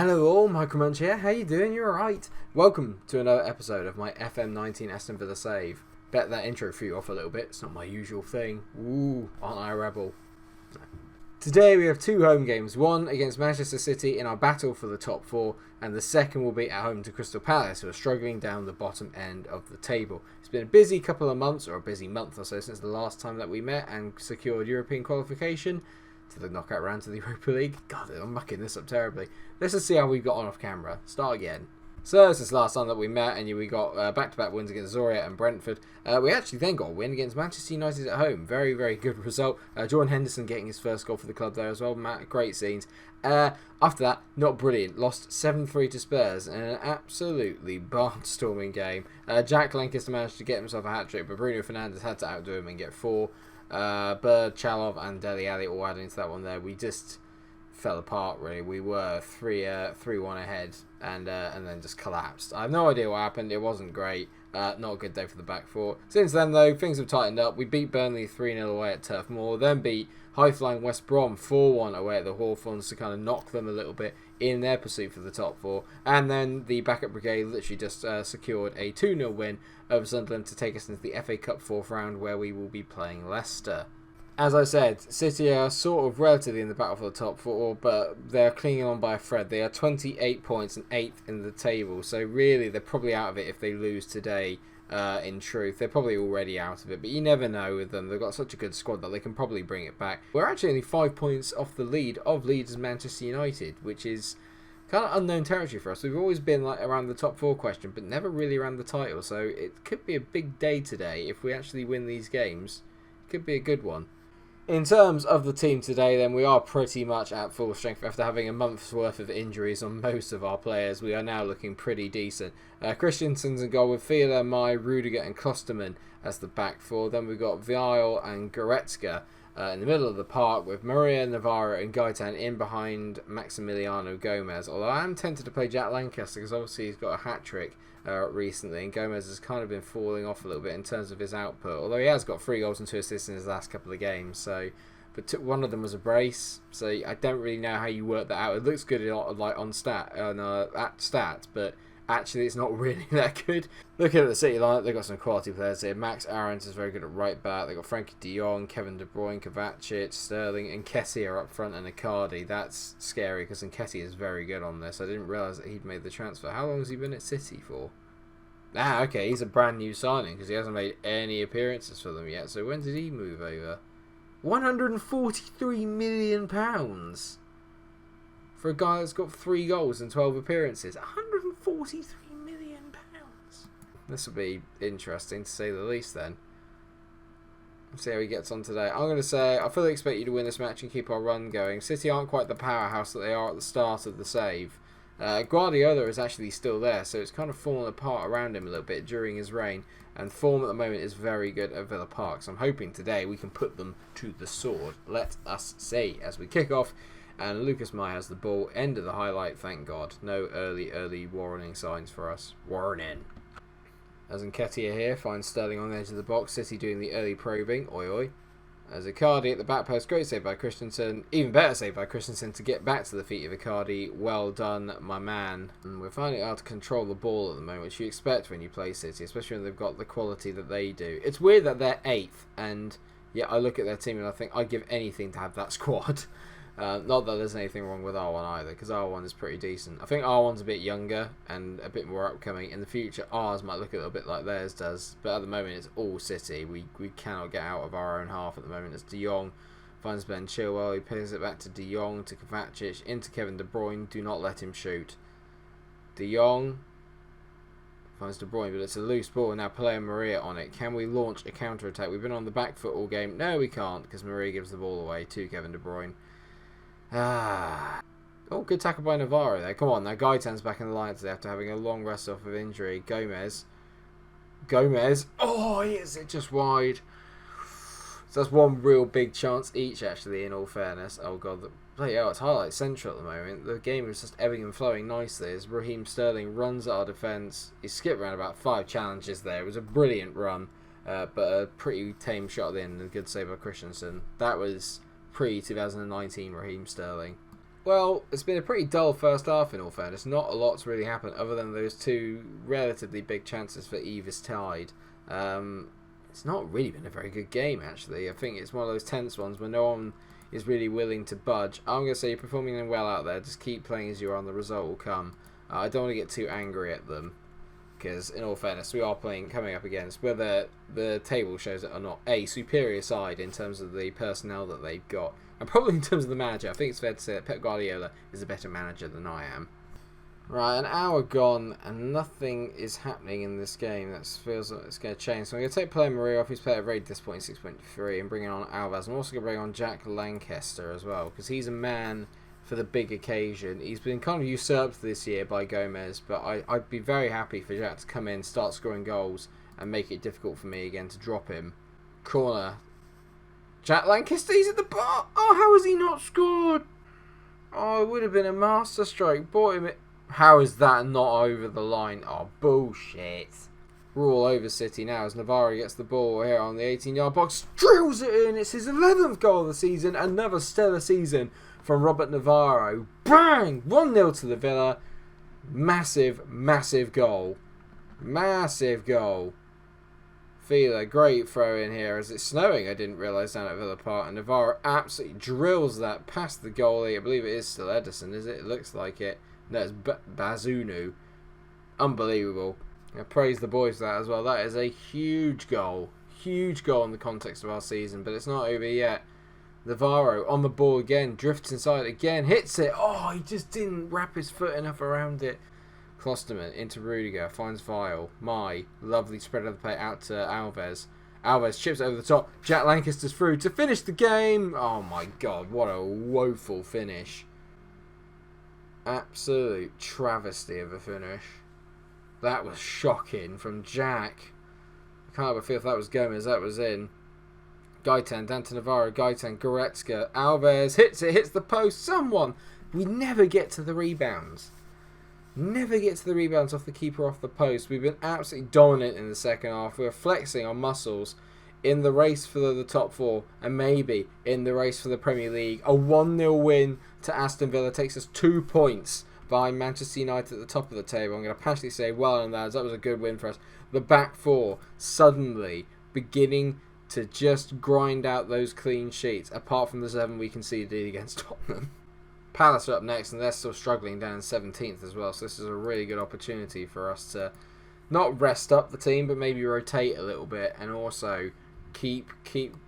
Hello all, Munch here. How you doing? You alright? Welcome to another episode of my FM19 Aston Villa save. Bet that intro threw you off a little bit. It's not my usual thing. Ooh, aren't I a rebel? Today we have two home games. One against Manchester City in our battle for the top four, and the second will be at home to Crystal Palace, who are struggling down the bottom end of the table. It's been a busy couple of months, or a busy month or so, since the last time that we met and secured European qualification to the knockout round to the Europa League. God, I'm mucking this up terribly. Let's just see how we got on off camera. Start again. So, since last time that we met and we got back-to-back wins against Zorya and Brentford, we actually then got a win against Manchester United at home. Very, very good result. Jordan Henderson getting his first goal for the club there as well. Great scenes. After that, not brilliant. Lost 7-3 to Spurs in an absolutely barnstorming game. Jack Lancaster managed to get himself a hat-trick, but Bruno Fernandes had to outdo him and get 4. Bird, Chalov and Dele Alli all added into that one there. We just fell apart really. We were 3-1 ahead and then just collapsed. I have no idea what happened. It wasn't great. Not a good day for the back four. Since then though, things have tightened up. We beat Burnley 3-0 away at Turf Moor, then beat high-flying West Brom 4-1 away at the Hawthorns to kind of knock them a little bit in their pursuit for the top four. And then the backup brigade literally just secured a 2-0 win over Sunderland to take us into the FA Cup fourth round, where we will be playing Leicester. As I said, City are sort of relatively in the battle for the top four, but they're clinging on by a thread. They are 28 points and 8th in the table, so really they're probably out of it if they lose today. In truth, they're probably already out of it, but you never know with them. They've got such a good squad that they can probably bring it back. We're actually only 5 points off the lead of Leeds and Manchester United, which is kind of unknown territory for us. We've always been like around the top four question, but never really around the title, so it could be a big day today if we actually win these games. It could be a good one. In terms of the team today, then, we are pretty much at full strength. After having a month's worth of injuries on most of our players, we are now looking pretty decent. Christensen's in goal with Fila, Mai, Rudiger and Klosterman as the back four. Then we've got Vial and Goretzka in the middle of the park, with Maria, Navarro and Gaitan in behind Maximiliano Gomez. Although I am tempted to play Jack Lancaster, because obviously he's got a hat-trick recently, and Gomez has kind of been falling off a little bit in terms of his output, although he has got 3 goals and 2 assists in his last couple of games. So, but one of them was a brace, so I don't really know how you work that out. It looks good like on stats, but actually it's not really that good. Looking at the City lineup, they've got some quality players here. Max Aarons is very good at right back. They've got Frankie de Jong, Kevin De Bruyne, Kovacic, Sterling and Nketiah are up front, and Icardi. That's scary because Nketiah is very good on this. I didn't realise that he'd made the transfer. How long has he been at City for? Ah, okay, he's a brand new signing because he hasn't made any appearances for them yet. So when did he move over? £143 million for a guy that's got 3 goals and 12 appearances. £143 million. This will be interesting to say the least then. Let's see how he gets on today. I'm going to say I fully expect you to win this match and keep our run going. City aren't quite the powerhouse that they are at the start of the save. Guardiola is actually still there, so it's kind of fallen apart around him a little bit during his reign, and form at the moment is very good at Villa Park, so I'm hoping today we can put them to the sword. Let us see as we kick off, and Lucas Meyer has the ball. End of the highlight, thank God. No early warning signs for us. Warning. As Nketiah here finds Sterling on the edge of the box, City doing the early probing. Oi oi. As Icardi at the back post, great save by Christensen. Even better save by Christensen to get back to the feet of Icardi. Well done, my man. And we're finding out to control the ball at the moment, which you expect when you play City, especially when they've got the quality that they do. It's weird that they're 8th, and yeah, I look at their team and I think I'd give anything to have that squad. Not that there's anything wrong with R1 either, because R1 is pretty decent. I think R1's a bit younger and a bit more upcoming. In the future, ours might look a little bit like theirs does, but at the moment it's all City. We cannot get out of our own half at the moment. As De Jong finds Ben Chilwell, he passes it back to De Jong, to Kovacic, into Kevin De Bruyne. Do not let him shoot. De Jong finds De Bruyne, but it's a loose ball. Now player Maria on it. Can we launch a counter-attack? We've been on the back foot all game. No, we can't, because Maria gives the ball away to Kevin De Bruyne. Oh, good tackle by Navarro there. Come on, now Gaitan's back in the line today after having a long rest off of injury. Gomez. Oh, is it just wide? So that's one real big chance each, actually, in all fairness. Oh, God. Bloody hell, it's highlight central at the moment. The game is just ebbing and flowing nicely as Raheem Sterling runs at our defence. He skipped around about 5 challenges there. It was a brilliant run, but a pretty tame shot at the end and a good save by Christensen. That was pre-2019 Raheem Sterling. Well, it's been a pretty dull first half in all fairness. Not a lot's really happened other than those two relatively big chances for Eva's Tide. It's not really been a very good game, actually. I think it's one of those tense ones where no one is really willing to budge. I'm going to say you're performing well out there. Just keep playing as you are and the result will come. I don't want to get too angry at them because, in all fairness, we are coming up against, whether the table shows it or not, a superior side in terms of the personnel that they've got. And probably in terms of the manager. I think it's fair to say that Pep Guardiola is a better manager than I am. Right, an hour gone and nothing is happening in this game. That feels like it's going to change. So I'm going to take player Maria off. He's played a very disappointing 6.3 and bring on Alves. I'm also going to bring on Jack Lancaster as well because he's a man for the big occasion. He's been kind of usurped this year by Gomez, but I'd be very happy for Jack to come in, start scoring goals and make it difficult for me again to drop him. Corner. Jack Lancaster, he's at the bar. Oh, how has he not scored? Oh, it would have been a masterstroke. Bought him. How is that not over the line? Oh, bullshit. We're all over City now as Navarro gets the ball here on the 18-yard box. Drills it in. It's his 11th goal of the season. Another stellar season from Robert Navarro. Bang! 1-0 to the Villa. Massive, massive goal. Massive goal. Fila, great throw in here as it's snowing. I didn't realise down at Villa Park. And Navarro absolutely drills that past the goalie. I believe it is still Edison, is it? It looks like it. No, it's Bazunu. Unbelievable. I praise the boys for that as well. That is a huge goal. Huge goal in the context of our season. But it's not over yet. Navarro on the ball again. Drifts inside again. Hits it. Oh, he just didn't wrap his foot enough around it. Klosterman into Rudiger, finds Vile. Lovely spread of the play out to Alves. Alves chips over the top. Jack Lancaster's through to finish the game. Oh my god, what a woeful finish. Absolute travesty of a finish. That was shocking from Jack. I can't ever feel if that was Gomez, that was in. Gaitan, down to Navarro, Gaitan, Goretzka. Alves hits it, hits the post. Someone. We never get to the rebounds. Never get to the rebounds off the keeper off the post. We've been absolutely dominant in the second half. We're flexing our muscles in the race for the top four and maybe in the race for the Premier League. A 1-0 win to Aston Villa takes us 2 points behind Manchester United at the top of the table. I'm going to passionately say, well done lads, that was a good win for us. The back four suddenly beginning to just grind out those clean sheets apart from the 7 we conceded against Tottenham. Palace are up next and they're still struggling down in 17th as well, so this is a really good opportunity for us to not rest up the team but maybe rotate a little bit and also keep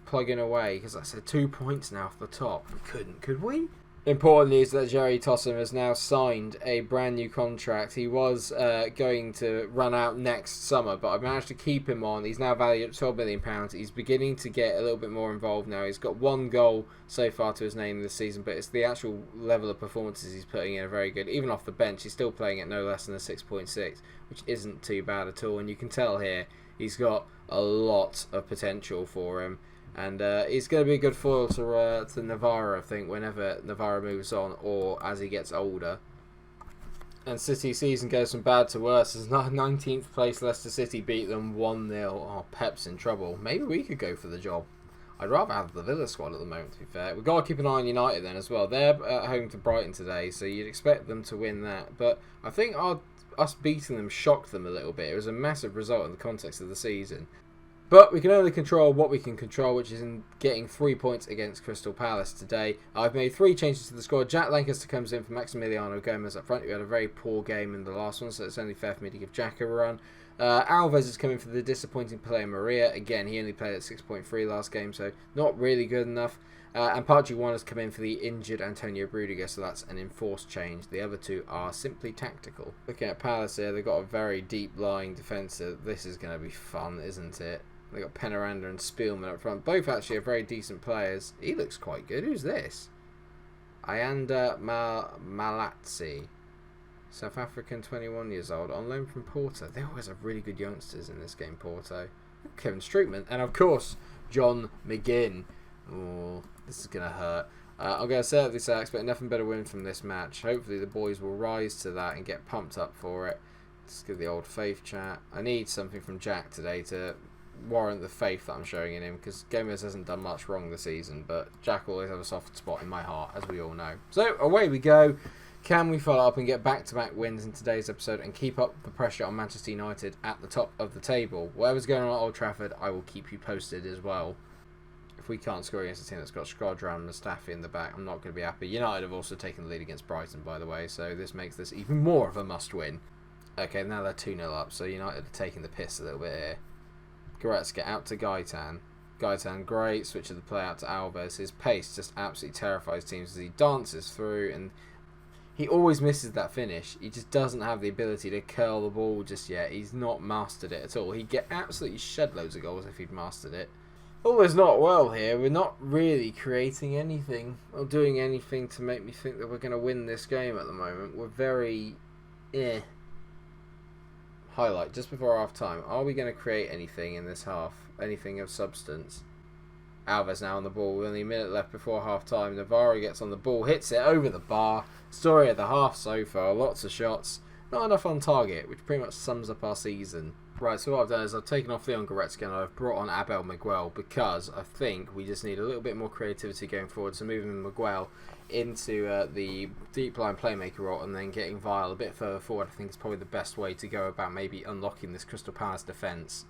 plugging away, because like I said, 2 points now off the top. We couldn't, could we? Important news that Jerry Tossum has now signed a brand new contract. He was going to run out next summer, but I've managed to keep him on. He's now valued at £12 million. He's beginning to get a little bit more involved now. He's got 1 goal so far to his name this season, but it's the actual level of performances he's putting in are very good. Even off the bench, he's still playing at no less than a 6.6, which isn't too bad at all. And you can tell here he's got a lot of potential for him. And he's going to be a good foil to Navarro, I think, whenever Navarro moves on or as he gets older. And City season goes from bad to worse. As 19th place Leicester City beat them 1-0. Oh, Pep's in trouble. Maybe we could go for the job. I'd rather have the Villa squad at the moment, to be fair. We've got to keep an eye on United then as well. They're at home to Brighton today, so you'd expect them to win that. But I think us beating them shocked them a little bit. It was a massive result in the context of the season. But we can only control what we can control, which is in getting 3 points against Crystal Palace today. I've made 3 changes to the squad. Jack Lancaster comes in for Maximiliano Gomez up front. We had a very poor game in the last one, so it's only fair for me to give Jack a run. Alves is coming for the disappointing player Maria. Again, he only played at 6.3 last game, so not really good enough. And Pardew One has come in for the injured Antonio Rudiger, so that's an enforced change. The other 2 are simply tactical. Looking at Palace here, they've got a very deep-lying defence. This is going to be fun, isn't it? They've got Penaranda and Spielman up front. Both actually are very decent players. He looks quite good. Who's this? Ayanda Malatsi. South African, 21 years old. On loan from Porto. They always have really good youngsters in this game, Porto. Kevin Strootman. And of course, John McGinn. Oh, this is going to hurt. I'm going to say this, I expect nothing but a win from this match. Hopefully the boys will rise to that and get pumped up for it. Let's give the old faith chat. I need something from Jack today to warrant the faith that I'm showing in him, because Gomez hasn't done much wrong this season, but Jack will always have a soft spot in my heart, as we all know. So away we go. Can we follow up and get back-to-back wins in today's episode and keep up the pressure on Manchester United at the top of the table? Whatever's going on at Old Trafford, I will keep you posted as well. If we can't score against a team that's got Shkodran and Mustafi in the back, I'm not going to be happy. United have also taken the lead against Brighton, by the way, so this makes this even more of a must-win. Okay, now they're 2-0 up, so United are taking the piss a little bit here. Goretzka out to Gaitan. Gaitan, great. Switch of the play out to Alves. His pace just absolutely terrifies teams as he dances through, and he always misses that finish. He just doesn't have the ability to curl the ball just yet. He's not mastered it at all. He'd get absolutely shed loads of goals if he'd mastered it. All is not well here. We're not really creating anything or doing anything to make me think that we're going to win this game at the moment. We're very... Highlight, just before half time. Are we going to create anything in this half? Anything of substance? Alves now on the ball. With only a minute left before half time. Navarro gets on the ball, hits it over the bar. Story of the half so far. Lots of shots. Not enough on target, which pretty much sums up our season. Right, so what I've done is I've taken off Leon Goretzka and I've brought on Abel Miguel, because I think we just need a little bit more creativity going forward. So moving Miguel into the deep line playmaker role and then getting Vile a bit further forward, I think is probably the best way to go about maybe unlocking this Crystal Palace defence.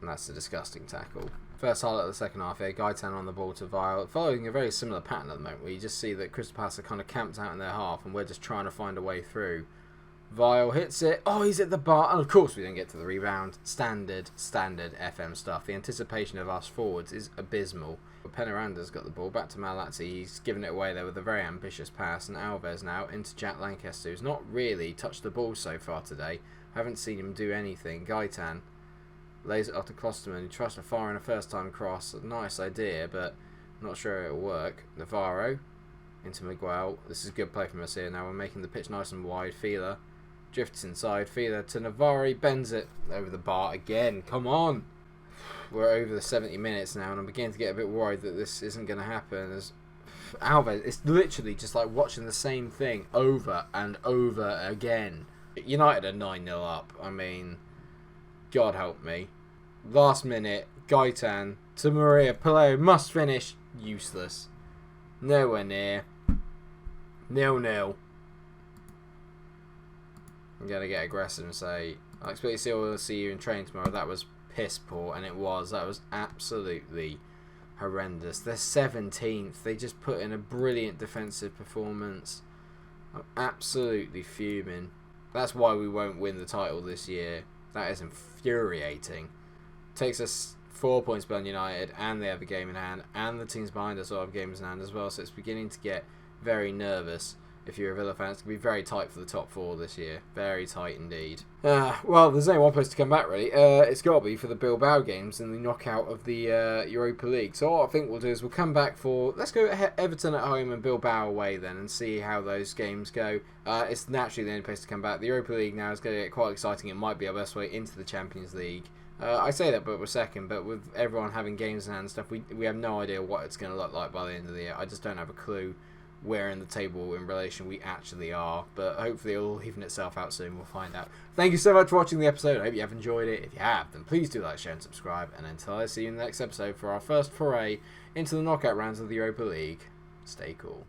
And that's a disgusting tackle. First highlight of the second half here, Gaitan on the ball to Vile, following a very similar pattern at the moment where you just see that Crystal Palace are kind of camped out in their half and we're just trying to find a way through. Vile hits it. Oh, he's at the bar. And of course we don't get to the rebound. Standard FM stuff. The anticipation of us forwards is abysmal. Penaranda's got the ball. Back to Malazzi. He's given it away there with a very ambitious pass. And Alves now into Jack Lancaster, who's not really touched the ball so far today. Haven't seen him do anything. Gaitan lays it off to Klosterman, who tries to fire in a first-time cross. A nice idea, but not sure it'll work. Navarro into Miguel. This is a good play from us here. Now we're making the pitch nice and wide. Fila drifts inside. Fila to Navarro. Bends it over the bar again. Come on. We're over the 70 minutes now, and I'm beginning to get a bit worried that this isn't going to happen. As Alves, it's literally just like watching the same thing over and over again. United are 9-0 up. I mean, God help me. Last minute, Gaitan to Maria Peleo. Must finish. Useless. Nowhere near. 0-0. I'm going to get aggressive and say, I expect to see you in training tomorrow. That was piss poor, and it was. That was absolutely horrendous. They're 17th. They just put in a brilliant defensive performance. I'm absolutely fuming. That's why we won't win the title this year. That is infuriating. Takes us 4 points behind United, and they have a game in hand, and the teams behind us all have games in hand as well, so it's beginning to get very nervous. If you're a Villa fan, it's going to be very tight for the top four this year. Very tight indeed. Well, there's only one place to come back, really. It's got to be for the Bilbao games in the knockout of the Europa League. So what I think we'll do is we'll come back for... Let's go Everton at home and Bilbao away then and see how those games go. It's naturally the only place to come back. The Europa League now is going to get quite exciting. It might be our best way into the Champions League. I say that, but we're second. But with everyone having games in hand and stuff, we have no idea what it's going to look like by the end of the year. I just don't have a clue where in the table in relation we actually are, but hopefully it'll even itself out soon. We'll find out. Thank you so much for watching the episode. I hope you have enjoyed it. If you have, then please do like, share and subscribe, and until I see you in the next episode for our first foray into the knockout rounds of the Europa League, stay cool.